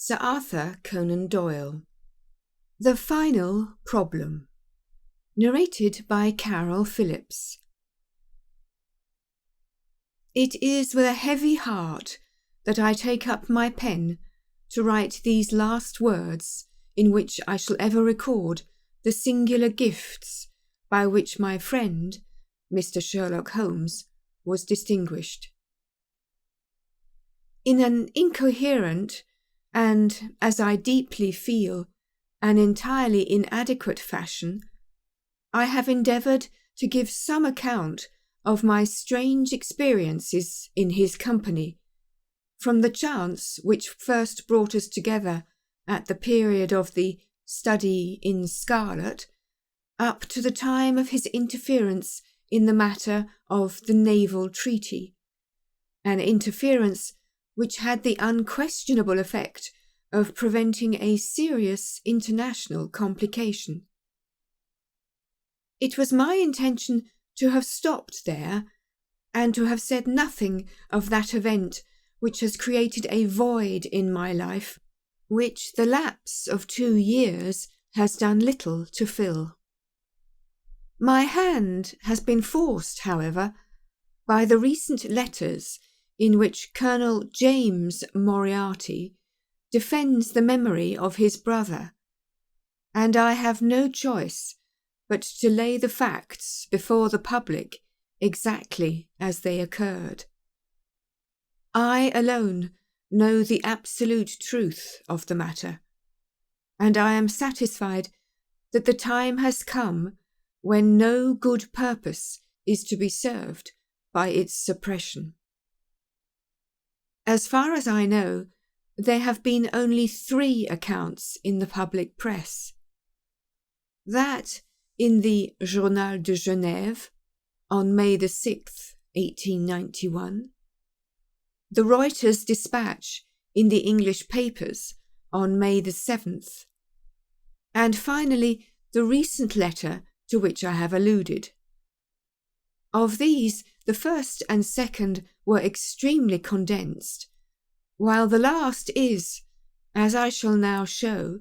Sir Arthur Conan Doyle. The Final Problem. Narrated by Carol Phillips. It is with a heavy heart that I take up my pen to write these last words in which I shall ever record the singular gifts by which my friend, Mr. Sherlock Holmes, was distinguished. In an incoherent and, as I deeply feel, an entirely inadequate fashion, I have endeavoured to give some account of my strange experiences in his company, from the chance which first brought us together at the period of the Study in Scarlet, up to the time of his interference in the matter of the naval treaty, an interference which had the unquestionable effect of preventing a serious international complication. It was my intention to have stopped there, and to have said nothing of that event which has created a void in my life, which the lapse of 2 years has done little to fill. My hand has been forced, however, by the recent letters in which Colonel James Moriarty defends the memory of his brother, and I have no choice but to lay the facts before the public exactly as they occurred. I alone know the absolute truth of the matter, and I am satisfied that the time has come when no good purpose is to be served by its suppression. As far as I know, there have been only 3 accounts in the public press. That in the Journal de Genève on May the 6th, 1891, the Reuters dispatch in the English papers on May the 7th, and finally the recent letter to which I have alluded. Of these, the first and second were extremely condensed, while the last is, as I shall now show,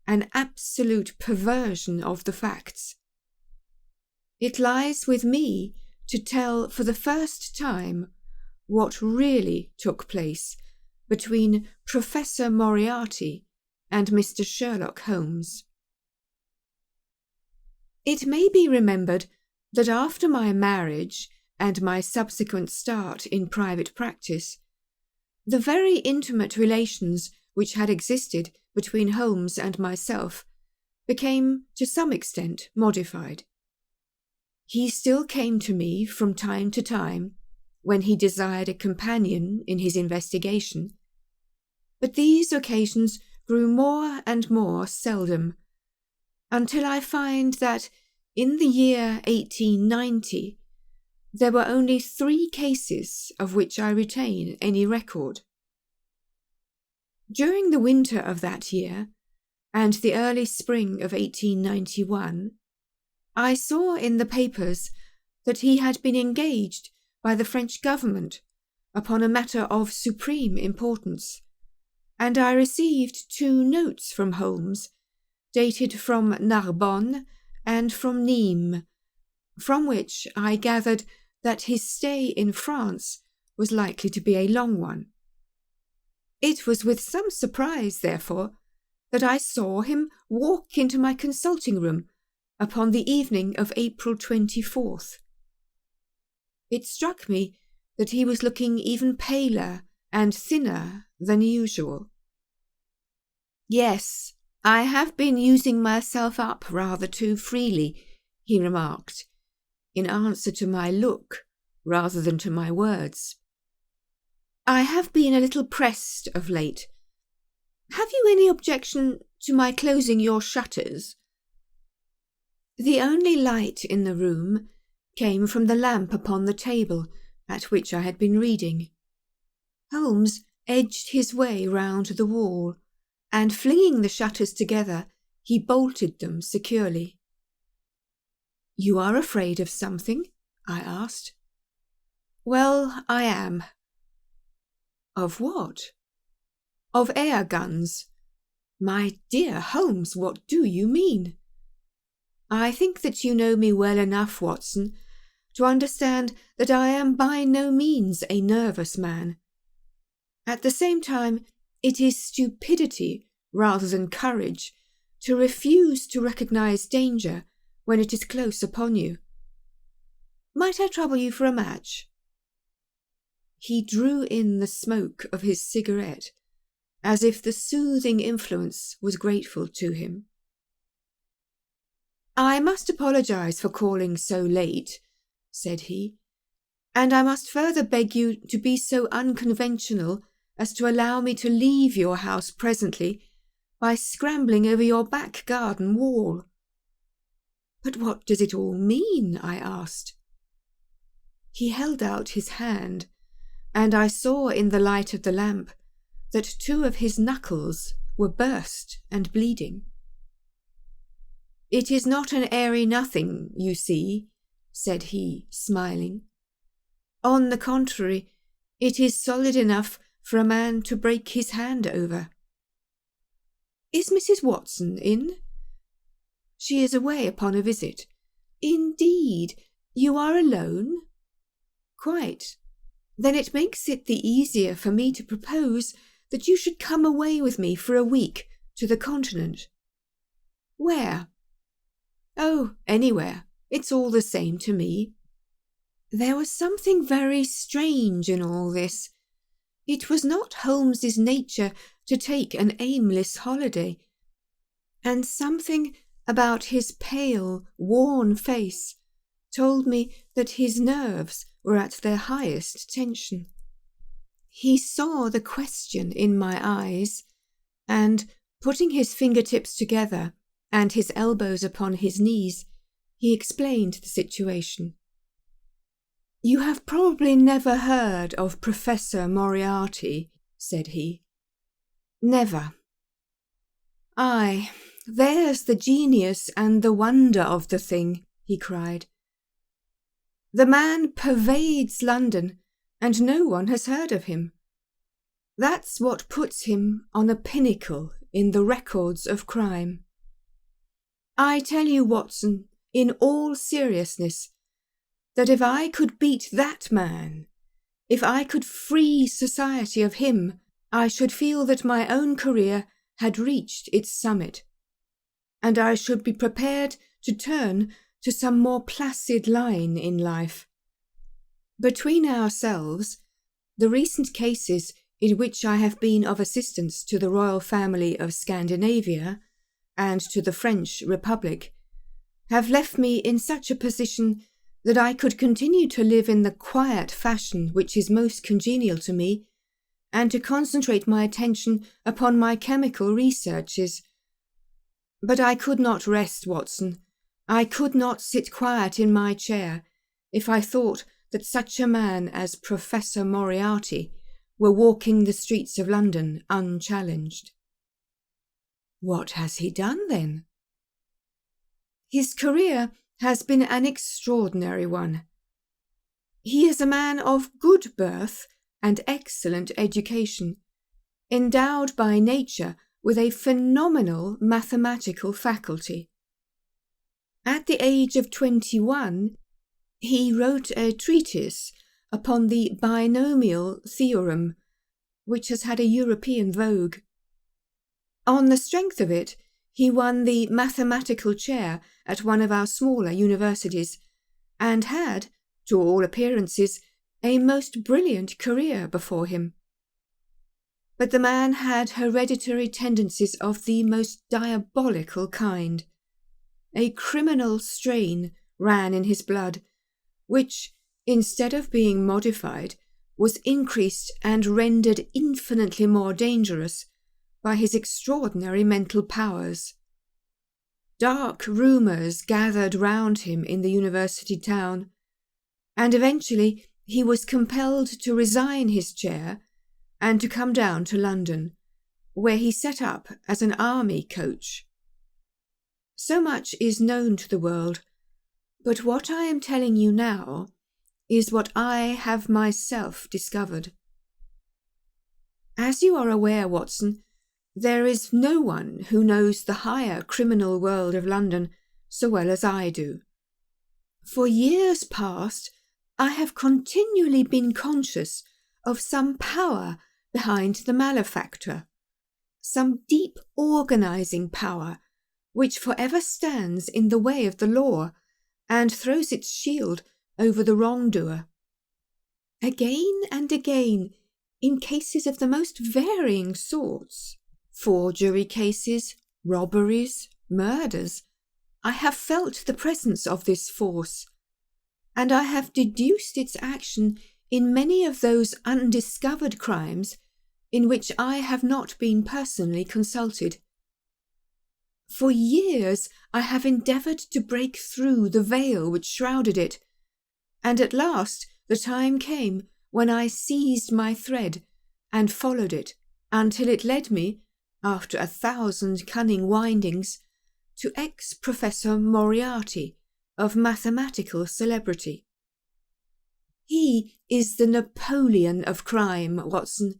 an absolute perversion of the facts. It lies with me to tell for the first time what really took place between Professor Moriarty and Mr. Sherlock Holmes. It may be remembered that after my marriage and my subsequent start in private practice, the very intimate relations which had existed between Holmes and myself became to some extent modified. He still came to me from time to time when he desired a companion in his investigation, but these occasions grew more and more seldom, until I find that in the year 1890 there were only 3 cases of which I retain any record. During the winter of that year, and the early spring of 1891, I saw in the papers that he had been engaged by the French government upon a matter of supreme importance, and I received 2 notes from Holmes, dated from Narbonne and from Nîmes, from which I gathered that his stay in France was likely to be a long one. It was with some surprise, therefore, that I saw him walk into my consulting room upon the evening of April 24th. It struck me that he was looking even paler and thinner than usual. "Yes, I have been using myself up rather too freely," he remarked, in answer to my look rather than to my words. "I have been a little pressed of late. Have you any objection to my closing your shutters?" The only light in the room came from the lamp upon the table at which I had been reading. Holmes edged his way round the wall, and flinging the shutters together, he bolted them securely. "You are afraid of something?" I asked. "Well, I am." "Of what?" "Of air guns, My dear Holmes, what do you mean? I think that you know me well enough, Watson, to understand that I am by no means a nervous man. At the same time, it is stupidity rather than courage to refuse to recognize danger when it is close upon you. Might I trouble you for a match? He drew in the smoke of his cigarette, as if the soothing influence was grateful to him. I must apologize for calling so late, said he, and I must further beg you to be so unconventional as to allow me to leave your house presently by scrambling over your back garden wall. But what does it all mean? I asked. He held out his hand, and I saw in the light of the lamp that 2 of his knuckles were burst and bleeding. It is not an airy nothing, you see, said he, smiling. On the contrary, it is solid enough for a man to break his hand over. Is Mrs. Watson in? She is away upon a visit. Indeed, you are alone? Quite. Then it makes it the easier for me to propose that you should come away with me for a week to the continent. Where? Oh, anywhere. It's all the same to me. There was something very strange in all this. It was not Holmes's nature to take an aimless holiday, and something about his pale, worn face told me that his nerves were at their highest tension. He saw the question in my eyes, and, putting his fingertips together and his elbows upon his knees, he explained the situation. You have probably never heard of Professor Moriarty, said he. Never. Aye, there's the genius and the wonder of the thing, he cried. The man pervades London, and no one has heard of him. That's what puts him on a pinnacle in the records of crime. I tell you, Watson, in all seriousness, that if I could beat that man, if I could free society of him, I should feel that my own career had reached its summit, and I should be prepared to turn to some more placid line in life. Between ourselves, the recent cases in which I have been of assistance to the royal family of Scandinavia and to the French Republic have left me in such a position that I could continue to live in the quiet fashion which is most congenial to me, and to concentrate my attention upon my chemical researches. But I could not rest, Watson. I could not sit quiet in my chair if I thought that such a man as Professor Moriarty were walking the streets of London unchallenged. What has he done, then? His career has been an extraordinary one. He is a man of good birth and excellent education, endowed by nature with a phenomenal mathematical faculty. At the age of 21, he wrote a treatise upon the binomial theorem, which has had a European vogue. On the strength of it, he won the mathematical chair at one of our smaller universities, and had, to all appearances, a most brilliant career before him. But the man had hereditary tendencies of the most diabolical kind. A criminal strain ran in his blood, which, instead of being modified, was increased and rendered infinitely more dangerous by his extraordinary mental powers. Dark rumours gathered round him in the university town, and eventually he was compelled to resign his chair and to come down to London, where he set up as an army coach. So much is known to the world, but what I am telling you now is what I have myself discovered. As you are aware, Watson, There is no one who knows the higher criminal world of London so well as I do. For years past, I have continually been conscious of some power behind the malefactor, some deep organizing power which forever stands in the way of the law and throws its shield over the wrongdoer. Again and again, in cases of the most varying sorts, forgery cases, robberies, murders, I have felt the presence of this force, and I have deduced its action in many of those undiscovered crimes in which I have not been personally consulted. For years I have endeavoured to break through the veil which shrouded it, and at last the time came when I seized my thread and followed it until it led me, after 1,000 cunning windings, to ex-Professor Moriarty of mathematical celebrity. He is the Napoleon of crime, Watson.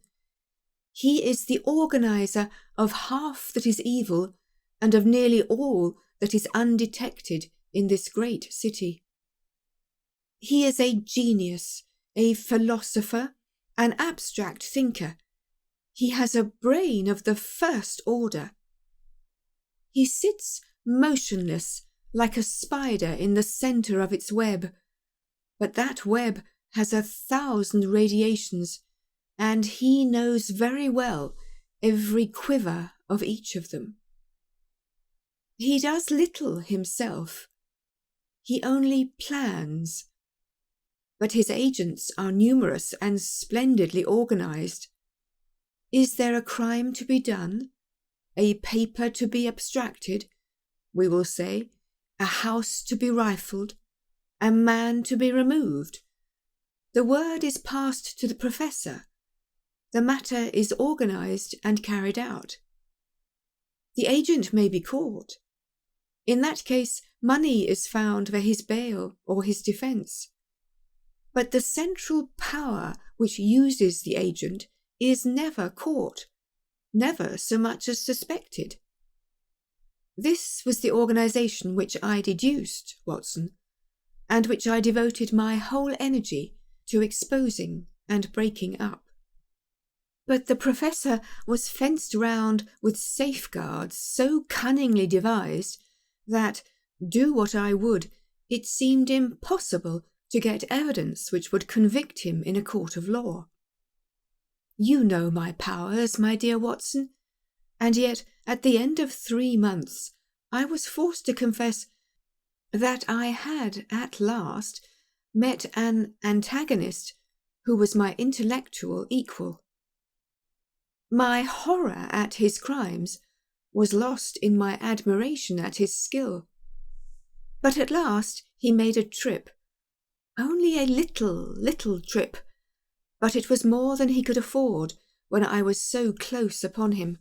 He is the organizer of half that is evil and of nearly all that is undetected in this great city. He is a genius, a philosopher, an abstract thinker. He has a brain of the first order. He sits motionless like a spider in the centre of its web, but that web has 1,000 radiations, and he knows very well every quiver of each of them. He does little himself. He only plans. But his agents are numerous and splendidly organized. Is there a crime to be done? A paper to be abstracted? We will say, a house to be rifled? A man to be removed? The word is passed to the professor. The matter is organized and carried out. The agent may be caught. In that case, money is found for his bail or his defence. But the central power which uses the agent is never caught, never so much as suspected. This was the organisation which I deduced, Watson, and which I devoted my whole energy to exposing and breaking up. But the professor was fenced round with safeguards so cunningly devised that, do what I would, it seemed impossible to get evidence which would convict him in a court of law. You know my powers, my dear Watson, and yet at the end of 3 months I was forced to confess that I had at last met an antagonist who was my intellectual equal. My horror at his crimes was lost in my admiration at his skill. But at last he made a trip, only a little trip, but it was more than he could afford when I was so close upon him.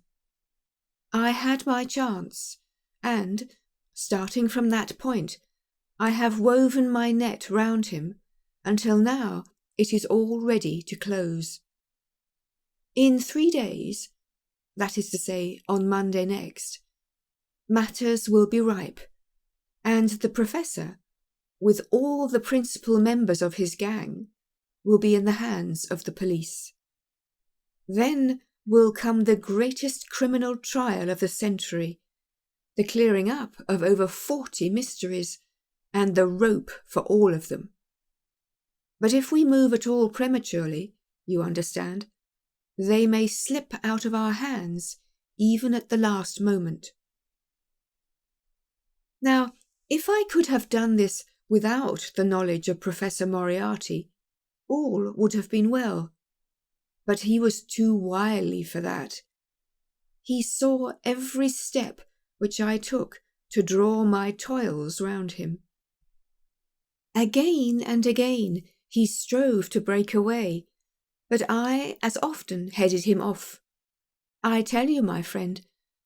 I had my chance, and, starting from that point, I have woven my net round him until now it is all ready to close. In 3 days, that is to say, on Monday next, matters will be ripe, and the professor, with all the principal members of his gang, will be in the hands of the police. Then will come the greatest criminal trial of the century, the clearing up of over 40 mysteries, and the rope for all of them. But if we move at all prematurely, you understand, they may slip out of our hands even at the last moment. Now, if I could have done this without the knowledge of Professor Moriarty, all would have been well. But he was too wily for that. He saw every step which I took to draw my toils round him. Again and again he strove to break away, but I as often headed him off. I tell you, my friend,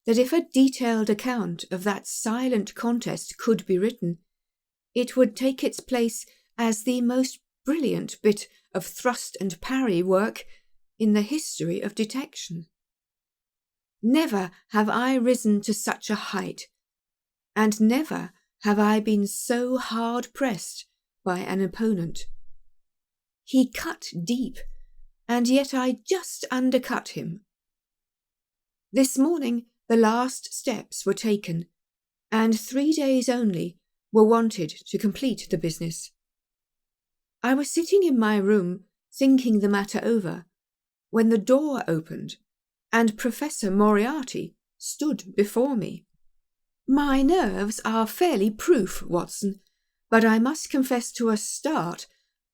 that if a detailed account of that silent contest could be written, it would take its place as the most brilliant bit of thrust and parry work in the history of detection. Never have I risen to such a height, and never have I been so hard pressed by an opponent. He cut deep, and yet I just undercut him. This morning the last steps were taken, and 3 days only were wanted to complete the business. I was sitting in my room thinking the matter over, when the door opened, and Professor Moriarty stood before me. My nerves are fairly proof, Watson, but I must confess to a start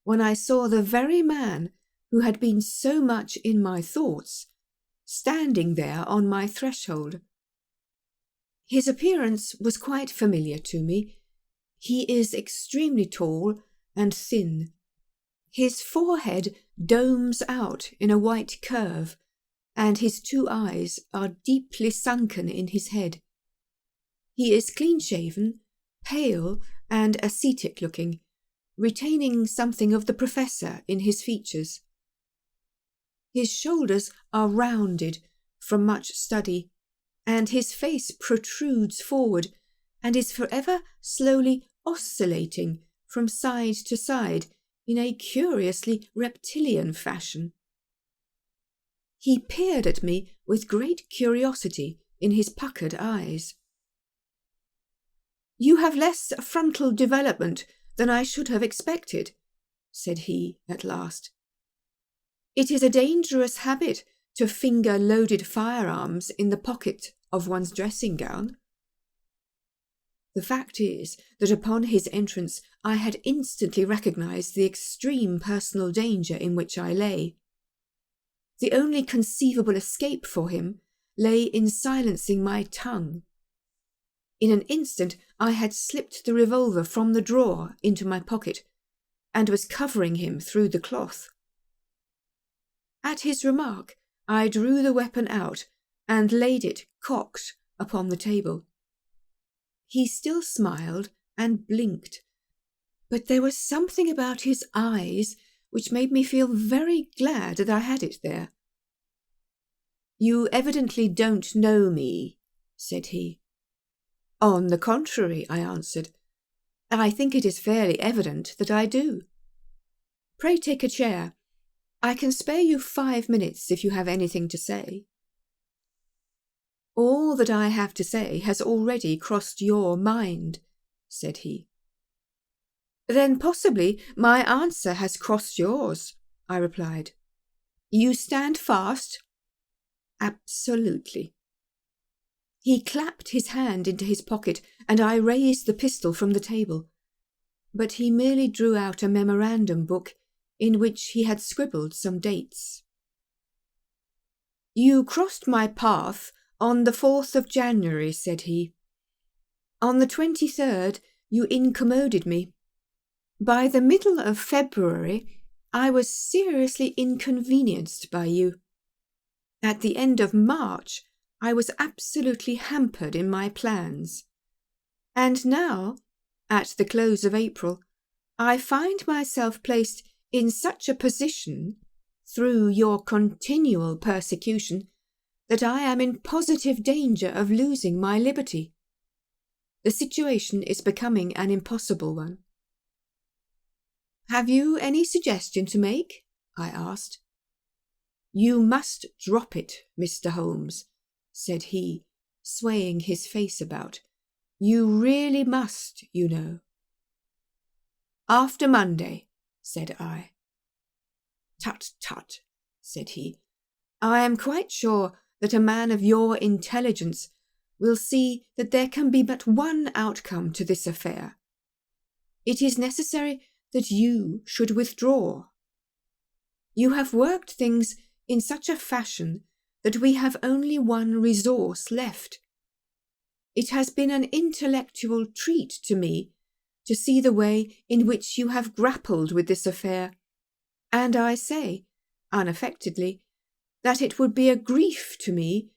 when I saw the very man who had been so much in my thoughts standing there on my threshold. His appearance was quite familiar to me. He is extremely tall and thin. His forehead domes out in a white curve, and his 2 eyes are deeply sunken in his head. He is clean-shaven, pale and ascetic-looking, retaining something of the professor in his features. His shoulders are rounded from much study, and his face protrudes forward and is forever slowly oscillating from side to side in a curiously reptilian fashion. He peered at me with great curiosity in his puckered eyes. "You have less frontal development than I should have expected," said he at last. "It is a dangerous habit to finger loaded firearms in the pocket of one's dressing gown." The fact is that upon his entrance I had instantly recognized the extreme personal danger in which I lay. The only conceivable escape for him lay in silencing my tongue. In an instant I had slipped the revolver from the drawer into my pocket, and was covering him through the cloth. At his remark, I drew the weapon out and laid it cocked upon the table. He still smiled and blinked, but there was something about his eyes which made me feel very glad that I had it there. "You evidently don't know me," said he. "On the contrary," I answered, "I think it is fairly evident that I do. Pray take a chair. I can spare you 5 minutes if you have anything to say." "All that I have to say has already crossed your mind," said he. "Then possibly my answer has crossed yours," I replied. "You stand fast?" "Absolutely." He clapped his hand into his pocket, and I raised the pistol from the table. But he merely drew out a memorandum book in which he had scribbled some dates. "You crossed my path on the 4th of January, said he. "On the 23rd you incommoded me. By the middle of February I was seriously inconvenienced by you. At the end of March I was absolutely hampered in my plans. And now, at the close of April, I find myself placed in such a position, through your continual persecution, that I am in positive danger of losing my liberty. The situation is becoming an impossible one." "Have you any suggestion to make?" I asked. "You must drop it, Mr. Holmes," said he, swaying his face about. "You really must, you know." "After Monday," said I. "Tut, tut," said he. "I am quite sure that a man of your intelligence will see that there can be but one outcome to this affair. It is necessary that you should withdraw. You have worked things in such a fashion that we have only one resource left. It has been an intellectual treat to me to see the way in which you have grappled with this affair, and I say, unaffectedly, that it would be a grief to me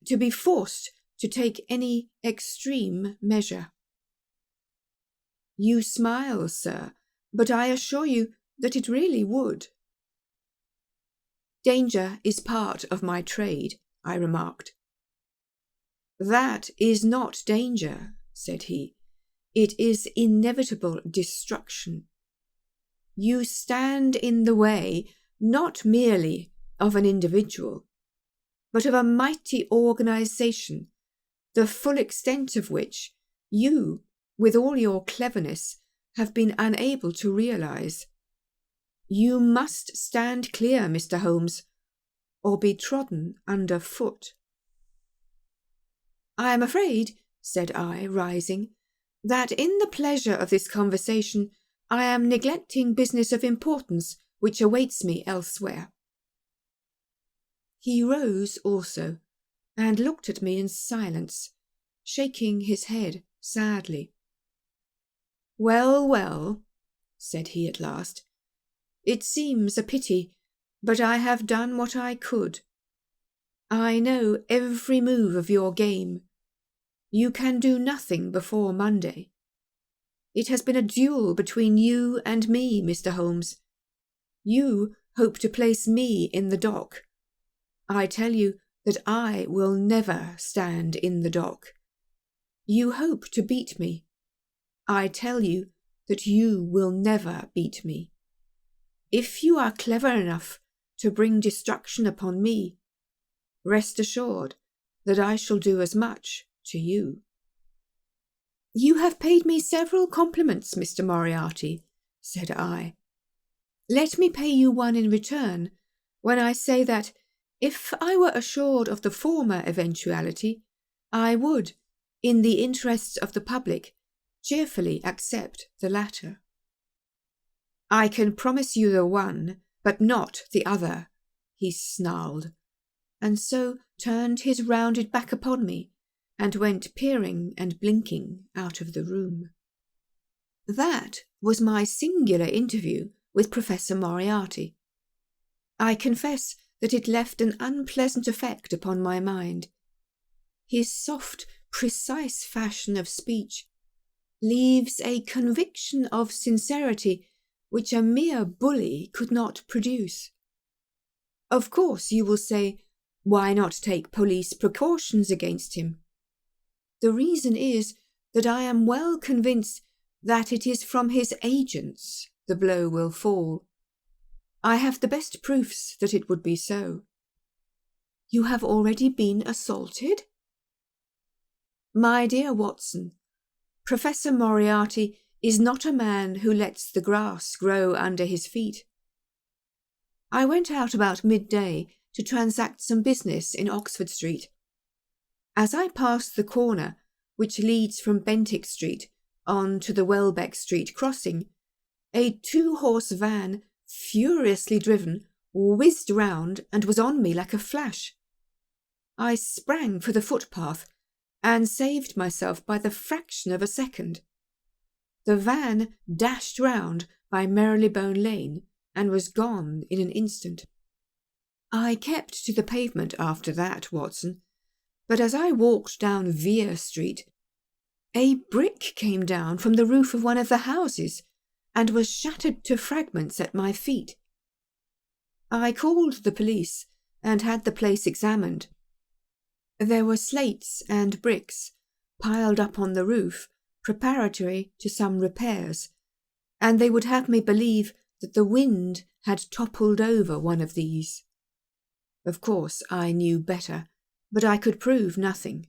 to be forced to take any extreme measure. You smile, sir, but I assure you that it really would." "Danger is part of my trade," I remarked. That is not danger, said he. It is inevitable destruction. You stand in the way not merely of an individual, but of a mighty organization, the full extent of which you, with all your cleverness, have been unable to realize. You must stand clear, Mr. Holmes, or be trodden under foot. I am afraid, said I, rising, that in the pleasure of this conversation I am neglecting business of importance which awaits me elsewhere. He rose also, and looked at me in silence, shaking his head sadly. Well, well, said he at last, it seems a pity, but I have done what I could. I know every move of your game. You can do nothing before Monday. It has been a duel between you and me, Mr. Holmes. You hope to place me in the dock. I tell you that I will never stand in the dock. You hope to beat me. I tell you that you will never beat me. If you are clever enough to bring destruction upon me, rest assured that I shall do as much to you. You have paid me several compliments, Mr. Moriarty, said I. Let me pay you one in return when I say that, if I were assured of the former eventuality, I would, in the interests of the public, cheerfully accept the latter. I can promise you the one, but not the other, he snarled, and so turned his rounded back upon me, and went peering and blinking out of the room. That was my singular interview with Professor Moriarty. I confess that it left an unpleasant effect upon my mind. His soft, precise fashion of speech leaves a conviction of sincerity which a mere bully could not produce. Of course, you will say, why not take police precautions against him? The reason is that I am well convinced that it is from his agents the blow will fall. I have the best proofs that it would be so. You have already been assaulted? My dear Watson, Professor Moriarty is not a man who lets the grass grow under his feet. I went out about midday to transact some business in Oxford Street. As I passed the corner which leads from Bentinck Street on to the Welbeck Street crossing, a 2-horse van, furiously driven, whizzed round and was on me like a flash. I sprang for the footpath and saved myself by the fraction of a second. The van dashed round by Marylebone Lane and was gone in an instant. I kept to the pavement after that, Watson, but as I walked down Vere Street, a brick came down from the roof of one of the houses and was shattered to fragments at my feet. I called the police and had the place examined. There were slates and bricks piled up on the roof, preparatory to some repairs, and they would have me believe that the wind had toppled over one of these. Of course, I knew better, but I could prove nothing.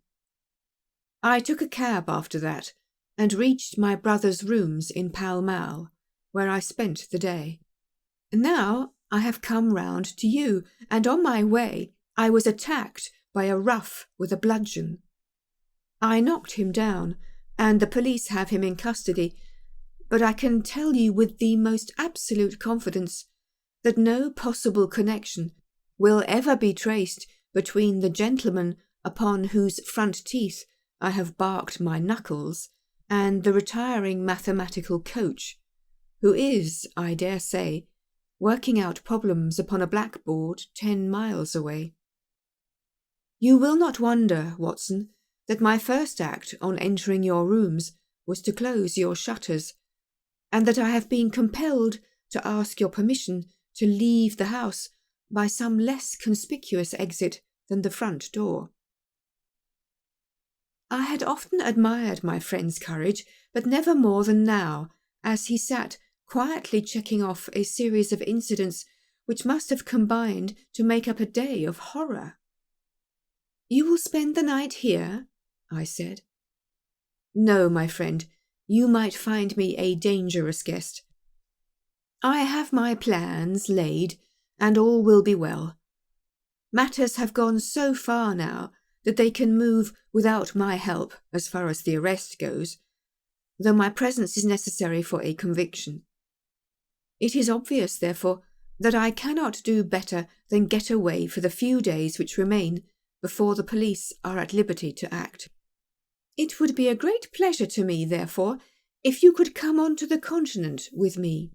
I took a cab after that, and reached my brother's rooms in Pall Mall, where I spent the day. Now I have come round to you, and on my way I was attacked by a rough with a bludgeon. I knocked him down, and the police have him in custody, but I can tell you with the most absolute confidence that no possible connection will ever be traced between the gentleman upon whose front teeth I have barked my knuckles and the retiring mathematical coach, who is, I dare say, working out problems upon a blackboard 10 miles away. You will not wonder, Watson, that my first act on entering your rooms was to close your shutters, and that I have been compelled to ask your permission to leave the house by some less conspicuous exit than the front door. I had often admired my friend's courage, but never more than now, as he sat quietly checking off a series of incidents which must have combined to make up a day of horror. "You will spend the night here?" I said. "No, my friend, you might find me a dangerous guest. I have my plans laid, and all will be well. Matters have gone so far now that they can move without my help as far as the arrest goes, though my presence is necessary for a conviction. It is obvious, therefore, that I cannot do better than get away for the few days which remain before the police are at liberty to act. It would be a great pleasure to me, therefore, if you could come on to the continent with me."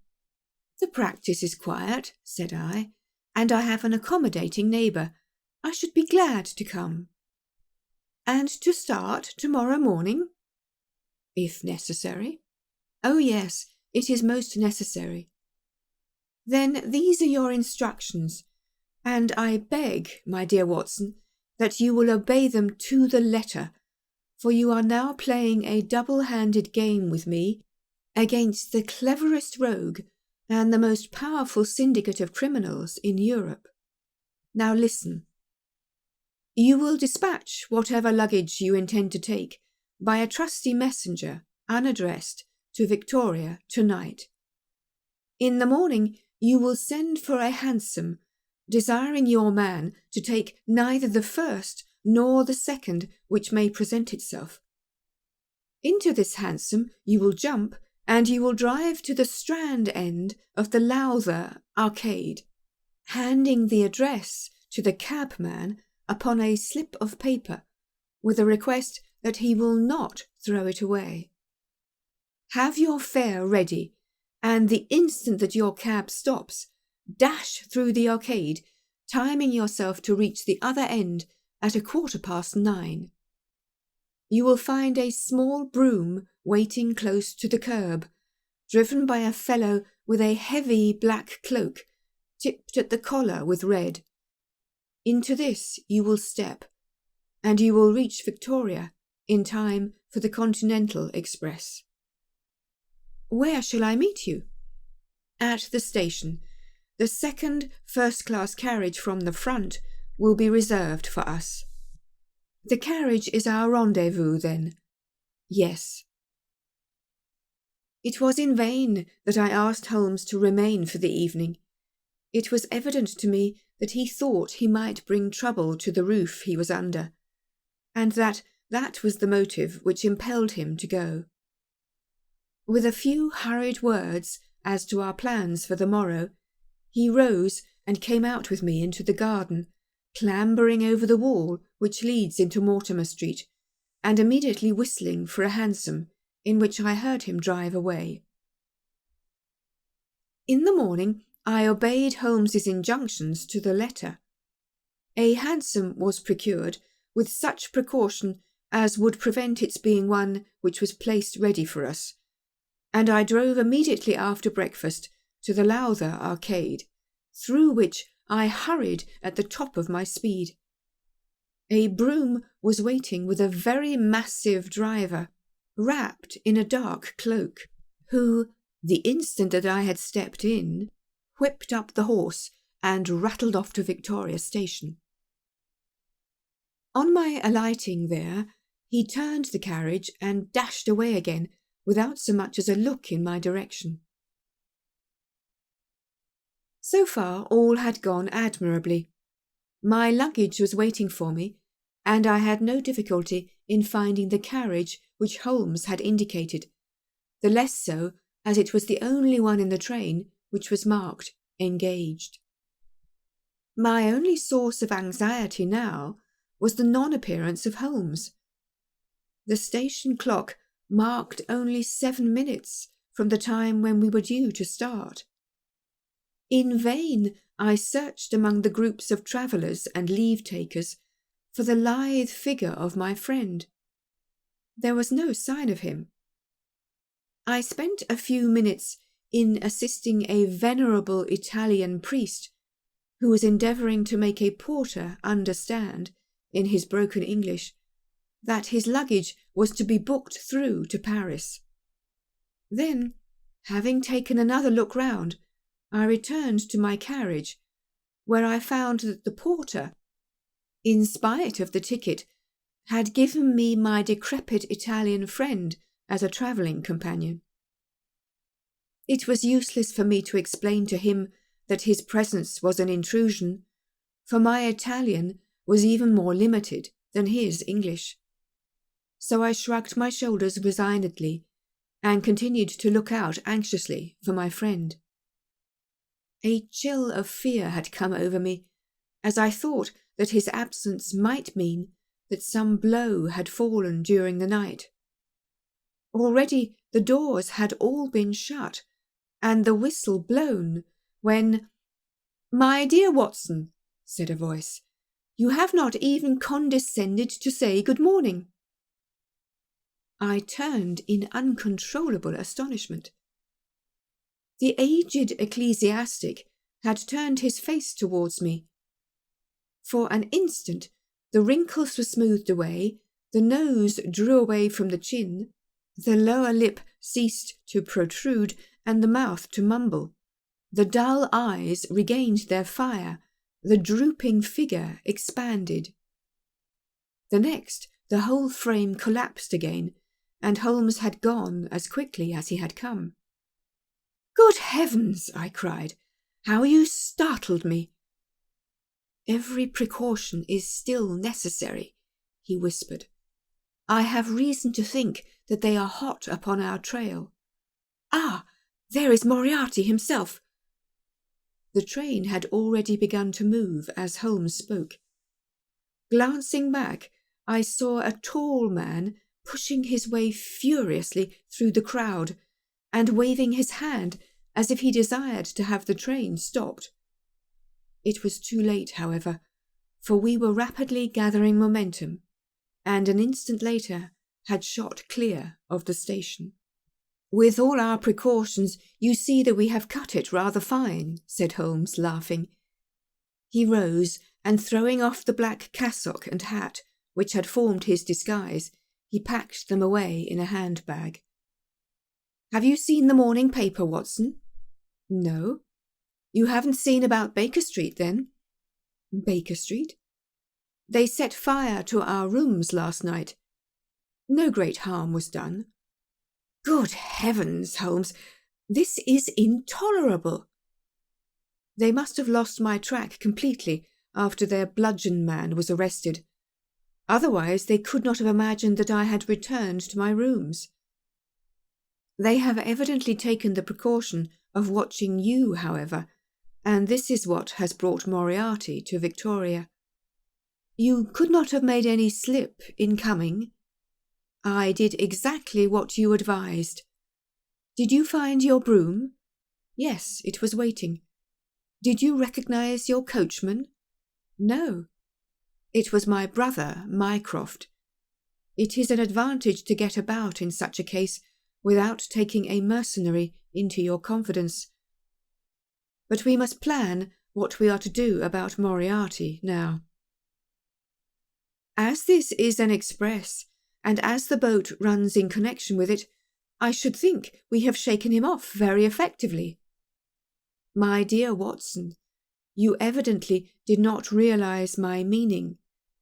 "The practice is quiet," said I, "and I have an accommodating neighbour. I should be glad to come." "And to start tomorrow morning?" "If necessary." "Oh, yes, it is most necessary." "Then these are your instructions, and I beg, my dear Watson, that you will obey them to the letter, for you are now playing a double-handed game with me against the cleverest rogue and the most powerful syndicate of criminals in Europe. Now listen. You will dispatch whatever luggage you intend to take by a trusty messenger, unaddressed, to Victoria tonight. In the morning you will send for a hansom, desiring your man to take neither the first nor the second which may present itself. Into this hansom you will jump, and you will drive to the Strand end of the Lowther Arcade, handing the address to the cabman upon a slip of paper, with a request that he will not throw it away. Have your fare ready, and the instant that your cab stops, dash through the arcade, timing yourself to reach the other end at 9:15. You will find a small brougham waiting close to the curb, driven by a fellow with a heavy black cloak, tipped at the collar with red. Into this you will step, and you will reach Victoria in time for the Continental Express." "Where shall I meet you?" "At the station. The second first-class carriage from the front will be reserved for us." "The carriage is our rendezvous, then?" "Yes." It was in vain that I asked Holmes to remain for the evening. It was evident to me that he thought he might bring trouble to the roof he was under, and that was the motive which impelled him to go. With a few hurried words as to our plans for the morrow, he rose and came out with me into the garden, clambering over the wall which leads into Mortimer Street, and immediately whistling for a hansom, in which I heard him drive away. In the morning I obeyed Holmes's injunctions to the letter. A hansom was procured with such precaution as would prevent its being one which was placed ready for us, and I drove immediately after breakfast to the Lowther Arcade, through which I hurried at the top of my speed. A brougham was waiting with a very massive driver, wrapped in a dark cloak, who, the instant that I had stepped in, whipped up the horse and rattled off to Victoria Station. On my alighting there, he turned the carriage and dashed away again without so much as a look in my direction. So far all had gone admirably. My luggage was waiting for me, and I had no difficulty in finding the carriage which Holmes had indicated, the less so as it was the only one in the train which was marked engaged. My only source of anxiety now was the non-appearance of Holmes. The station clock marked only 7 minutes from the time when we were due to start. In vain I searched among the groups of travellers and leave-takers for the lithe figure of my friend. There was no sign of him. I spent a few minutes in assisting a venerable Italian priest who was endeavouring to make a porter understand, in his broken English, that his luggage was to be booked through to Paris. Then, having taken another look round, I returned to my carriage, where I found that the porter, in spite of the ticket, had given me my decrepit Italian friend as a travelling companion. It was useless for me to explain to him that his presence was an intrusion, for my Italian was even more limited than his English. So I shrugged my shoulders resignedly and continued to look out anxiously for my friend. A chill of fear had come over me, as I thought that his absence might mean that some blow had fallen during the night. Already the doors had all been shut, and the whistle blown, when— "My dear Watson," said a voice, "you have not even condescended to say good morning." I turned in uncontrollable astonishment. The aged ecclesiastic had turned his face towards me. For an instant the wrinkles were smoothed away, the nose drew away from the chin, the lower lip ceased to protrude, and the mouth to mumble. The dull eyes regained their fire, the drooping figure expanded. The next, the whole frame collapsed again, and Holmes had gone as quickly as he had come. "Good heavens!" I cried. "How you startled me!" "Every precaution is still necessary," he whispered. "I have reason to think that they are hot upon our trail. Ah, there is Moriarty himself." The train had already begun to move as Holmes spoke. Glancing back, I saw a tall man pushing his way furiously through the crowd and waving his hand as if he desired to have the train stopped. It was too late, however, for we were rapidly gathering momentum, and an instant later had shot clear of the station. "With all our precautions, you see that we have cut it rather fine," said Holmes, laughing. He rose, and throwing off the black cassock and hat, which had formed his disguise, he packed them away in a handbag. "Have you seen the morning paper, Watson?" "No." "You haven't seen about Baker Street, then?" "Baker Street?" "They set fire to our rooms last night. No great harm was done." "Good heavens, Holmes! This is intolerable." "They must have lost my track completely after their bludgeon man was arrested. Otherwise they could not have imagined that I had returned to my rooms. They have evidently taken the precaution of watching you, however, and this is what has brought Moriarty to Victoria. You could not have made any slip in coming. I did exactly what you advised. Did you find your brougham?" "Yes, it was waiting." "Did you recognize your coachman?" "No." "It was my brother, Mycroft. It is an advantage to get about in such a case without taking a mercenary into your confidence. But we must plan what we are to do about Moriarty now. As this is an express, and as the boat runs in connection with it, I should think we have shaken him off very effectively. My dear Watson, you evidently did not realize my meaning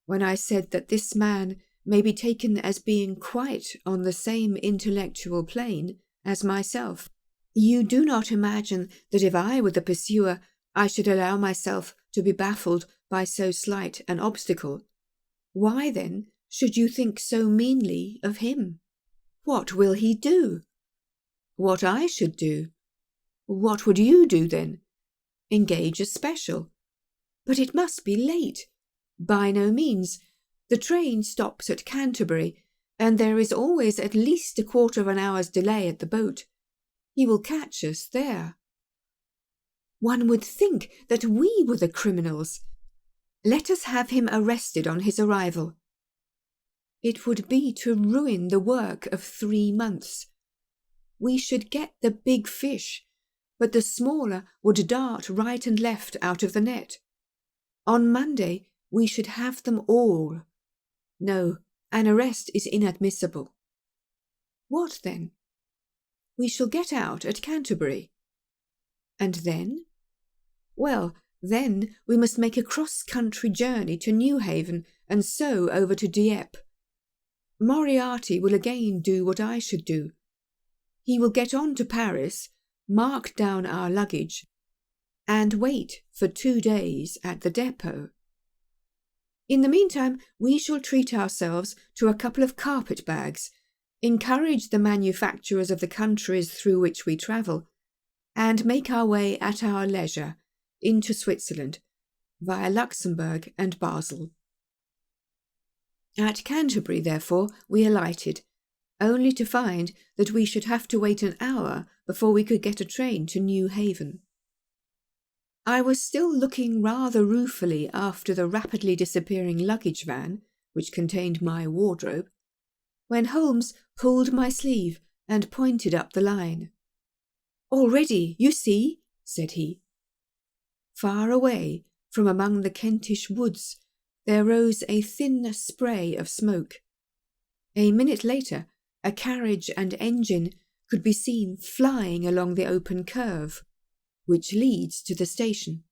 when I said that this man may be taken as being quite on the same intellectual plane as myself. You do not imagine that if I were the pursuer, I should allow myself to be baffled by so slight an obstacle. Why, then, should you think so meanly of him? What will he do?" "What I should do." "What would you do, then?" "Engage a special." "But it must be late." "By no means. The train stops at Canterbury, and there is always at least a quarter of an hour's delay at the boat. He will catch us there." "One would think that we were the criminals." "Let us have him arrested on his arrival." "It would be to ruin the work of 3 months. We should get the big fish, but the smaller would dart right and left out of the net. On Monday we should have them all. No, An arrest is inadmissible. What then? We shall get out at Canterbury. And then? Well, then we must make a cross-country journey to Newhaven and so over to Dieppe. Moriarty will again do what I should do. He will get on to Paris, mark down our luggage, and wait for 2 days at the depot. In the meantime, we shall treat ourselves to a couple of carpet-bags, encourage the manufacturers of the countries through which we travel, and make our way at our leisure into Switzerland, via Luxembourg and Basel. At Canterbury, therefore, we alighted, only to find that we should have to wait an hour before we could get a train to Newhaven. I was still looking rather ruefully after the rapidly disappearing luggage van, which contained my wardrobe, when Holmes pulled my sleeve and pointed up the line. "Already, you see," said he. Far away, from among the Kentish woods, there rose a thin spray of smoke. A minute later, a carriage and engine could be seen flying along the open curve, which leads to the station.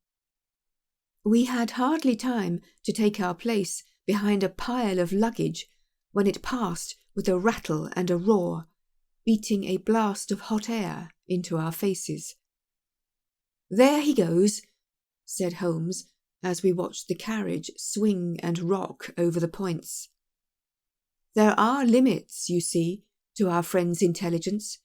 We had hardly time to take our place behind a pile of luggage when it passed with a rattle and a roar, beating a blast of hot air into our faces. "There he goes," said Holmes, as we watched the carriage swing and rock over the points. "There are limits, you see, to our friend's intelligence.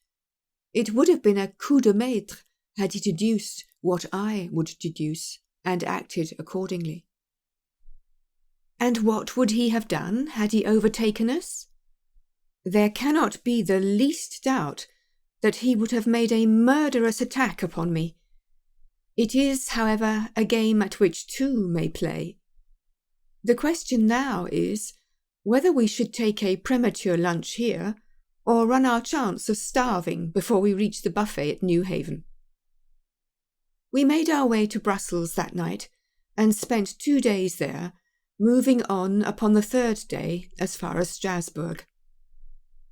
It would have been a coup de maître had he deduced what I would deduce, and acted accordingly." "And what would he have done had he overtaken us?" "There cannot be the least doubt that he would have made a murderous attack upon me. It is, however, a game at which two may play. The question now is whether we should take a premature lunch here or run our chance of starving before we reach the buffet at Newhaven." We made our way to Brussels that night and spent 2 days there, moving on upon the 3rd day as far as Strasbourg.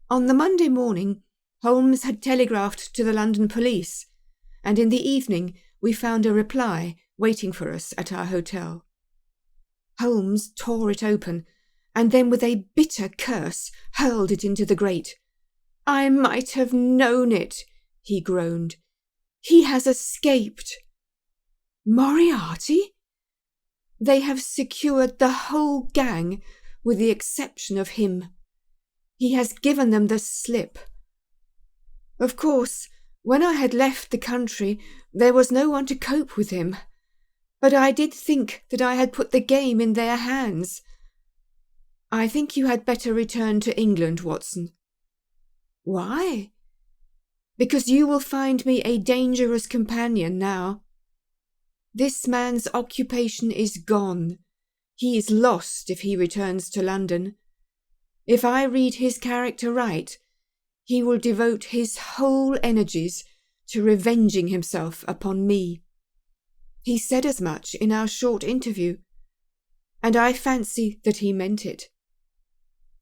On the Monday morning, Holmes had telegraphed to the London police, and in the evening we found a reply waiting for us at our hotel. Holmes tore it open, and then with a bitter curse hurled it into the grate. "I might have known it," he groaned. "He has escaped." "Moriarty?" "They have secured the whole gang, with the exception of him. He has given them the slip. Of course, when I had left the country, there was no one to cope with him, but I did think that I had put the game in their hands. I think you had better return to England, Watson." "Why?" "Because you will find me a dangerous companion now. This man's occupation is gone. He is lost if he returns to London. If I read his character right, he will devote his whole energies to revenging himself upon me. He said as much in our short interview, and I fancy that he meant it.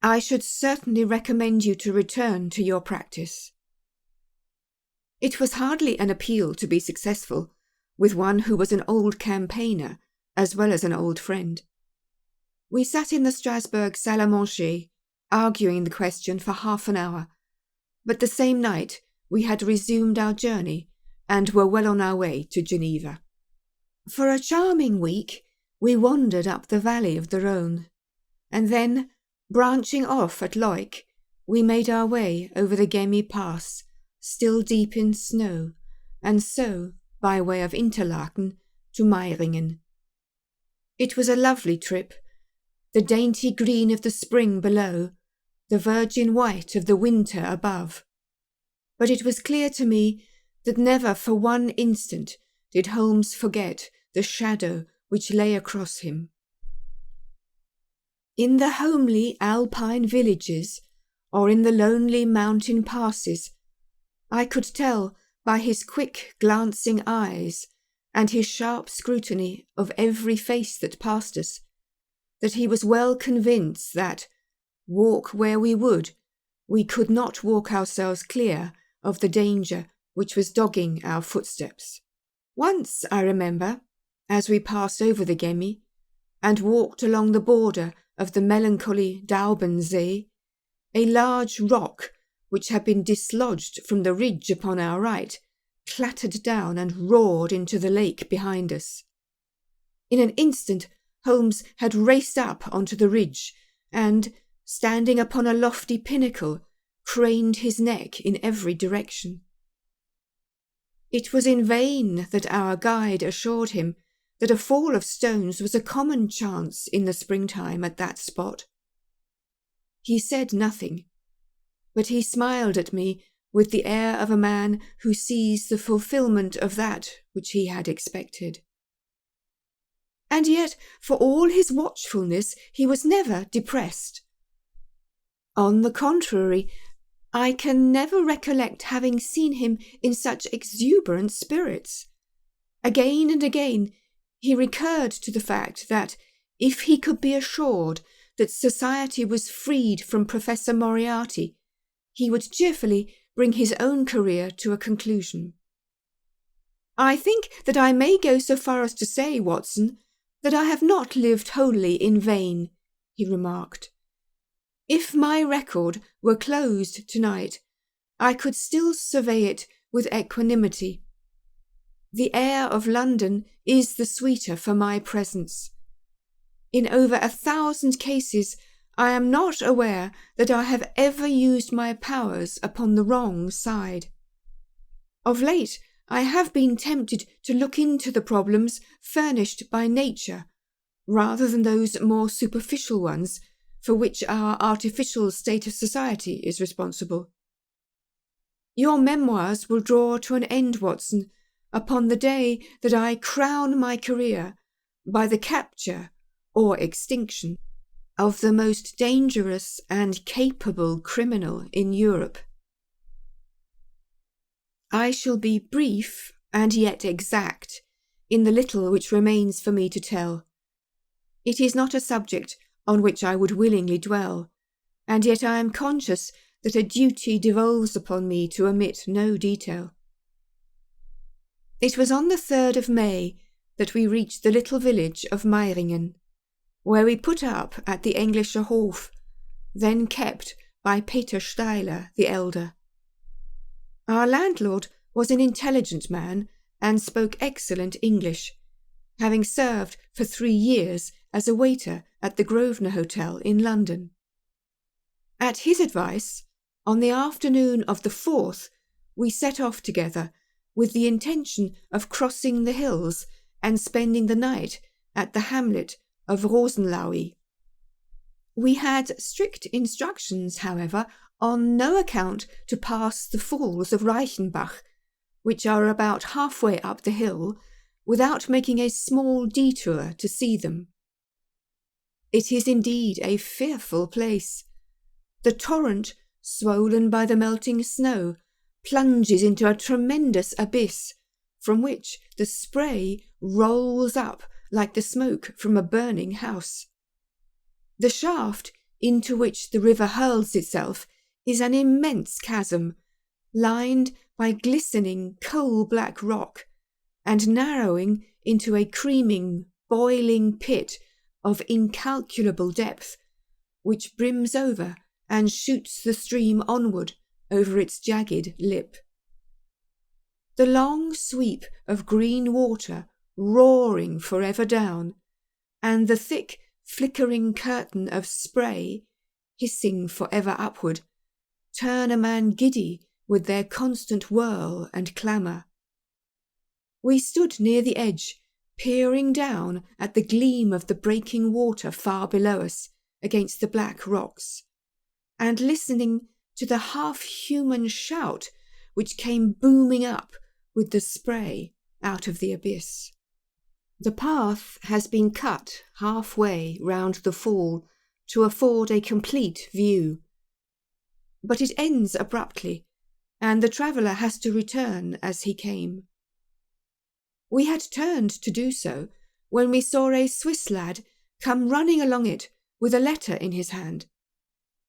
I should certainly recommend you to return to your practice." It was hardly an appeal to be successful with one who was an old campaigner as well as an old friend. We sat in the Strasbourg salle à manger, arguing the question for half an hour, but the same night we had resumed our journey and were well on our way to Geneva. For a charming week we wandered up the valley of the Rhône, and then, branching off at Leuk, we made our way over the Gemmi Pass, still deep in snow, and so, by way of Interlaken, to Meiringen. It was a lovely trip, the dainty green of the spring below, the virgin white of the winter above. But it was clear to me that never for one instant did Holmes forget the shadow which lay across him. In the homely alpine villages, or in the lonely mountain passes, I could tell by his quick glancing eyes and his sharp scrutiny of every face that passed us, that he was well convinced that, walk where we could not walk ourselves clear of the danger which was dogging our footsteps. Once, I remember, as we passed over the Gemmi and walked along the border of the melancholy Daubensee, a large rock which had been dislodged from the ridge upon our right clattered down and roared into the lake behind us. In an instant, Holmes had raced up onto the ridge and, standing upon a lofty pinnacle, craned his neck in every direction. It was in vain that our guide assured him that a fall of stones was a common chance in the springtime at that spot. He said nothing, but he smiled at me with the air of a man who sees the fulfilment of that which he had expected. And yet, for all his watchfulness, he was never depressed. On the contrary, I can never recollect having seen him in such exuberant spirits. Again and again, he recurred to the fact that, if he could be assured that society was freed from Professor Moriarty, he would cheerfully bring his own career to a conclusion. "I think that I may go so far as to say, Watson, that I have not lived wholly in vain," he remarked. "If my record were closed tonight, I could still survey it with equanimity. The air of London is the sweeter for my presence. In over 1,000 cases, I am not aware that I have ever used my powers upon the wrong side. Of late, I have been tempted to look into the problems furnished by nature, rather than those more superficial ones for which our artificial state of society is responsible. Your memoirs will draw to an end, Watson, upon the day that I crown my career by the capture or extinction of the most dangerous and capable criminal in Europe. I shall be brief and yet exact in the little which remains for me to tell. It is not a subject on which I would willingly dwell, and yet I am conscious that a duty devolves upon me to omit no detail. It was on the 3rd of May that we reached the little village of Meiringen, where we put up at the Englischer Hof, then kept by Peter Steiler the elder. Our landlord was an intelligent man and spoke excellent English, having served for 3 years as a waiter at the Grosvenor Hotel in London. At his advice, on the afternoon of the 4th, we set off together with the intention of crossing the hills and spending the night at the hamlet of Rosenlaui. We had strict instructions, however, on no account to pass the falls of Reichenbach, which are about halfway up the hill, without making a small detour to see them. It is indeed a fearful place. The torrent, swollen by the melting snow, plunges into a tremendous abyss, from which the spray rolls up like the smoke from a burning house. The shaft into which the river hurls itself is an immense chasm, lined by glistening coal-black rock, and narrowing into a creaming, boiling pit of incalculable depth, which brims over and shoots the stream onward over its jagged lip. The long sweep of green water roaring forever down, and the thick, flickering curtain of spray, hissing forever upward, turn a man giddy with their constant whirl and clamour. We stood near the edge, peering down at the gleam of the breaking water far below us against the black rocks, and listening to the half-human shout which came booming up with the spray out of the abyss. The path has been cut halfway round the fall to afford a complete view, but it ends abruptly, and the traveller has to return as he came. We had turned to do so when we saw a Swiss lad come running along it with a letter in his hand.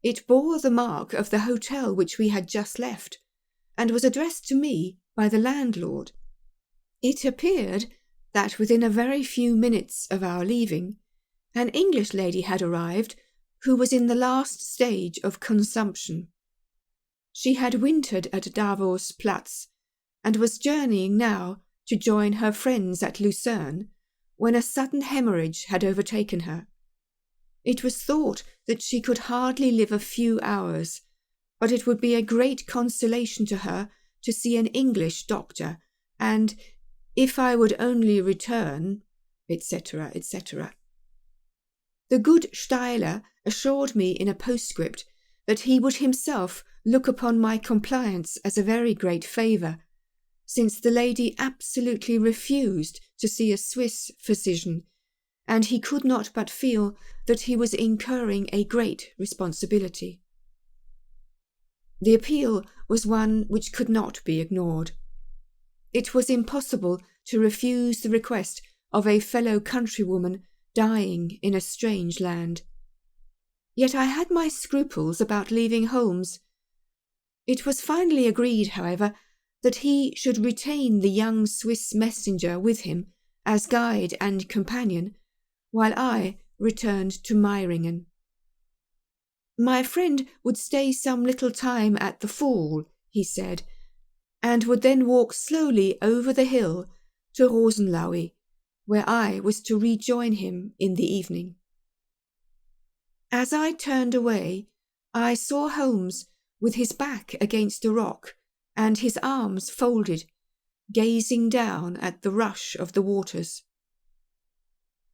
It bore the mark of the hotel which we had just left, and was addressed to me by the landlord. It appeared that within a very few minutes of our leaving, an English lady had arrived who was in the last stage of consumption. She had wintered at Davos Platz and was journeying now to join her friends at Lucerne when a sudden hemorrhage had overtaken her. It was thought that she could hardly live a few hours, but it would be a great consolation to her to see an English doctor, and if I would only return, etc., etc. The good Steiler assured me in a postscript that he would himself look upon my compliance as a very great favour, since the lady absolutely refused to see a Swiss physician, and he could not but feel that he was incurring a great responsibility. The appeal was one which could not be ignored. It was impossible to refuse the request of a fellow countrywoman dying in a strange land. Yet I had my scruples about leaving Holmes. It was finally agreed, however, that he should retain the young Swiss messenger with him as guide and companion, while I returned to Meiringen. My friend would stay some little time at the Fall, he said, and would then walk slowly over the hill to Rosenlaui, where I was to rejoin him in the evening. As I turned away, I saw Holmes with his back against a rock and his arms folded, gazing down at the rush of the waters.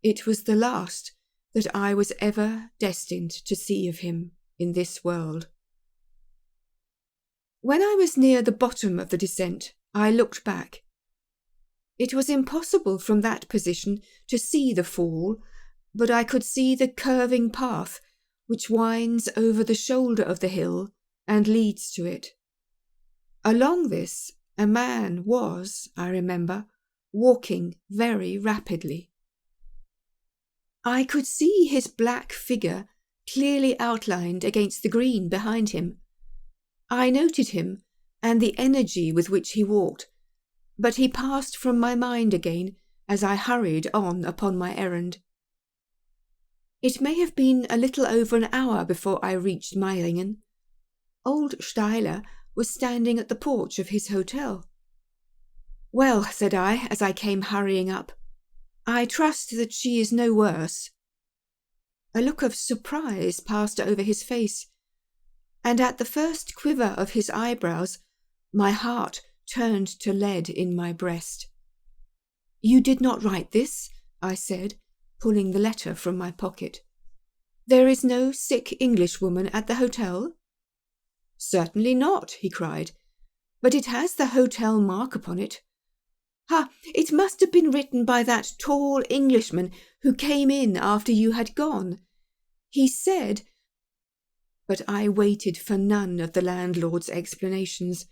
It was the last that I was ever destined to see of him in this world. When I was near the bottom of the descent, I looked back. It was impossible from that position to see the Fall, but I could see the curving path which winds over the shoulder of the hill and leads to it. Along this, a man was, I remember, walking very rapidly. I could see his black figure clearly outlined against the green behind him. I noted him and the energy with which he walked, but he passed from my mind again as I hurried on upon my errand. It may have been a little over an hour before I reached Meiringen. Old Steiler was standing at the porch of his hotel. "Well," said I, as I came hurrying up, "I trust that she is no worse." A look of surprise passed over his face, and at the first quiver of his eyebrows, my heart turned to lead in my breast. "You did not write this?" I said, pulling the letter from my pocket. "There is no sick Englishwoman at the hotel?" "Certainly not," he cried, "but it has the hotel mark upon it. Ha! It must have been written by that tall Englishman who came in after you had gone. He said—" But I waited for none of the landlord's explanations.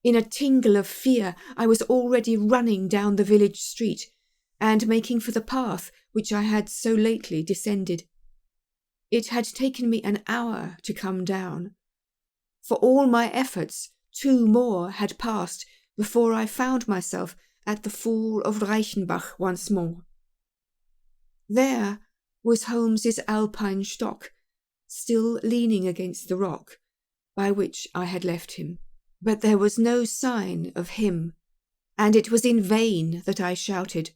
In a tingle of fear, I was already running down the village street and making for the path which I had so lately descended. It had taken me an hour to come down. For all my efforts, 2 more had passed before I found myself at the Fall of Reichenbach once more. There was Holmes's alpine stock, still leaning against the rock by which I had left him. But there was no sign of him, and it was in vain that I shouted.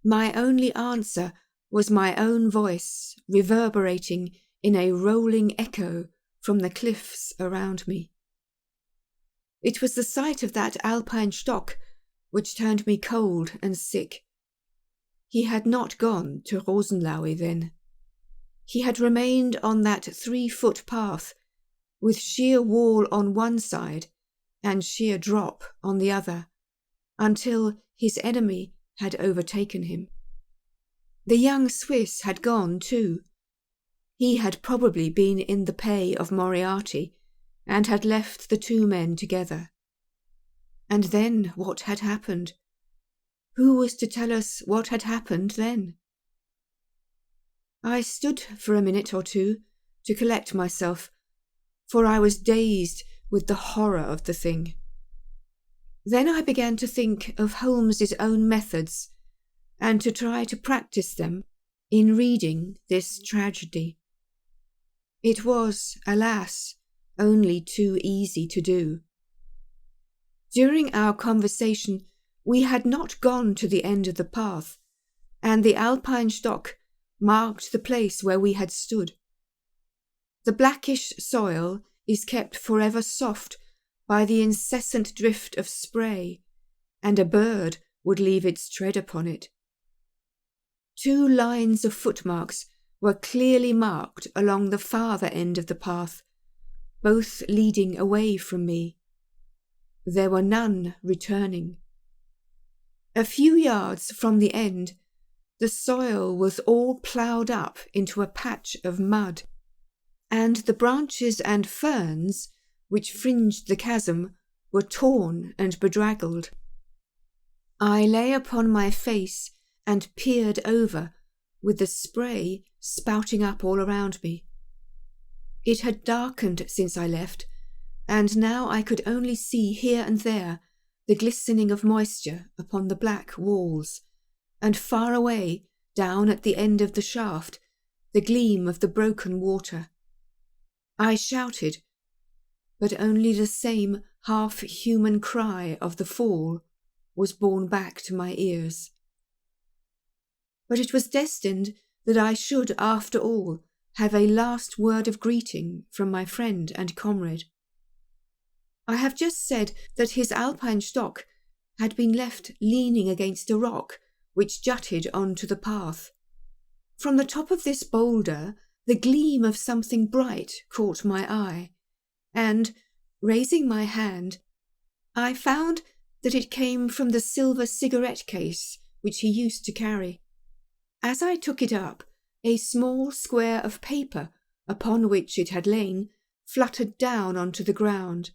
My only answer was my own voice reverberating in a rolling echo from the cliffs around me. It was the sight of that alpine stock which turned me cold and sick. He had not gone to Rosenlaui then. He had remained on that 3-foot path, with sheer wall on one side and sheer drop on the other, until his enemy had overtaken him. The young Swiss had gone too. He had probably been in the pay of Moriarty, and had left the 2 men together. And then what had happened? Who was to tell us what had happened then? I stood for a minute or two, to collect myself, for I was dazed with the horror of the thing. Then I began to think of Holmes's own methods and to try to practice them in reading this tragedy. It was, alas, only too easy to do. During our conversation, we had not gone to the end of the path, and the alpine stock marked the place where we had stood. The blackish soil is kept forever soft by the incessant drift of spray, and a bird would leave its tread upon it. 2 lines of footmarks were clearly marked along the farther end of the path, both leading away from me. There were none returning. A few yards from the end, the soil was all ploughed up into a patch of mud, and the branches and ferns which fringed the chasm were torn and bedraggled. I lay upon my face and peered over, with the spray spouting up all around me. It had darkened since I left, and now I could only see here and there the glistening of moisture upon the black walls, and far away, down at the end of the shaft, the gleam of the broken water. I shouted, but only the same half-human cry of the fall was borne back to my ears. But it was destined that I should, after all, have a last word of greeting from my friend and comrade. I have just said that his alpine stock had been left leaning against a rock which jutted onto the path. From the top of this boulder, the gleam of something bright caught my eye, and, raising my hand, I found that it came from the silver cigarette case which he used to carry. As I took it up, a small square of paper upon which it had lain fluttered down onto the ground.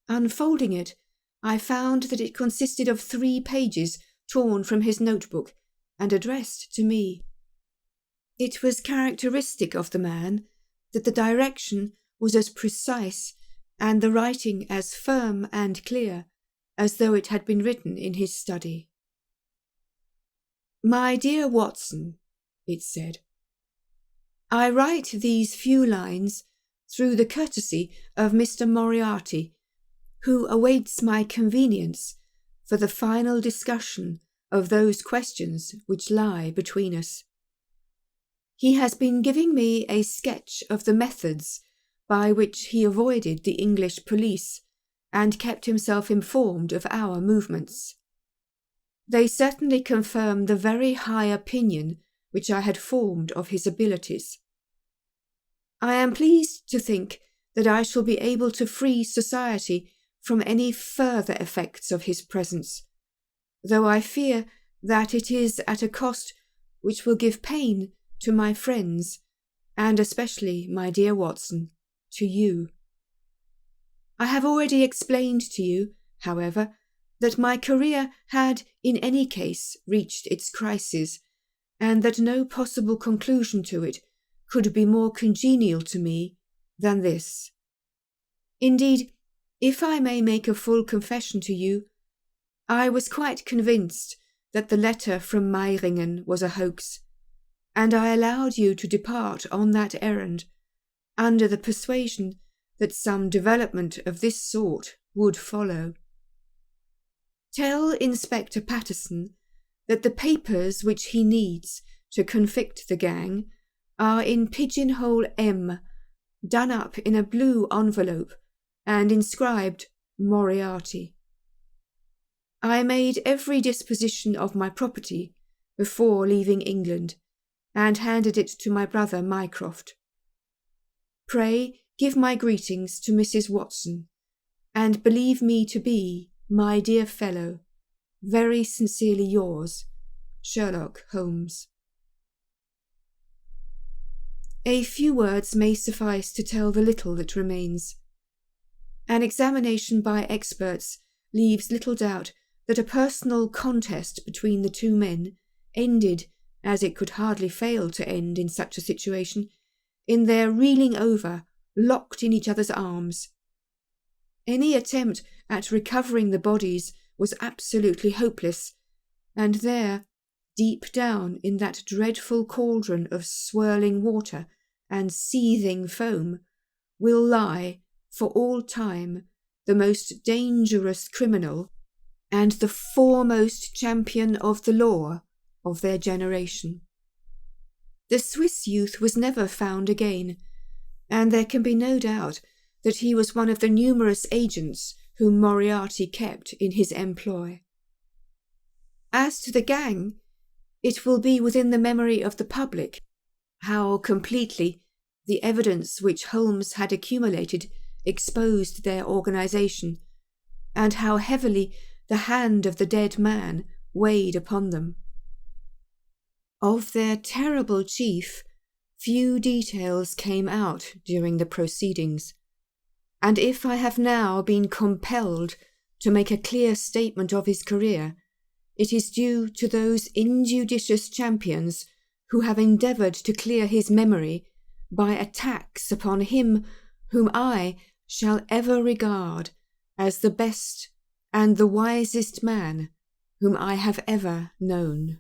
Unfolding it, I found that it consisted of 3 pages torn from his notebook and addressed to me. It was characteristic of the man that the direction was as precise and the writing as firm and clear as though it had been written in his study. "My dear Watson," it said, "I write these few lines through the courtesy of Mr. Moriarty, who awaits my convenience for the final discussion of those questions which lie between us. He has been giving me a sketch of the methods by which he avoided the English police and kept himself informed of our movements. They certainly confirm the very high opinion which I had formed of his abilities. I am pleased to think that I shall be able to free society from any further effects of his presence, though I fear that it is at a cost which will give pain to my friends, and especially, my dear Watson, to you. I have already explained to you, however, that my career had in any case reached its crisis, and that no possible conclusion to it could be more congenial to me than this. Indeed, if I may make a full confession to you, I was quite convinced that the letter from Meiringen was a hoax, and I allowed you to depart on that errand, under the persuasion that some development of this sort would follow. Tell Inspector Patterson that the papers which he needs to convict the gang are in pigeonhole M, done up in a blue envelope and inscribed Moriarty. I made every disposition of my property before leaving England, and handed it to my brother Mycroft. Pray give my greetings to Mrs. Watson, and believe me to be, my dear fellow, very sincerely yours, Sherlock Holmes. A few words may suffice to tell the little that remains. An examination by experts leaves little doubt that a personal contest between the 2 men ended, as it could hardly fail to end in such a situation, in their reeling over, locked in each other's arms. Any attempt at recovering the bodies was absolutely hopeless, and there, deep down in that dreadful cauldron of swirling water and seething foam, will lie, for all time, the most dangerous criminal and the foremost champion of the law of their generation. The Swiss youth was never found again, and there can be no doubt that he was one of the numerous agents whom Moriarty kept in his employ. As to the gang, it will be within the memory of the public how completely the evidence which Holmes had accumulated exposed their organization, and how heavily the hand of the dead man weighed upon them. Of their terrible chief, few details came out during the proceedings, and if I have now been compelled to make a clear statement of his career, it is due to those injudicious champions who have endeavoured to clear his memory by attacks upon him whom I shall ever regard as the best and the wisest man whom I have ever known.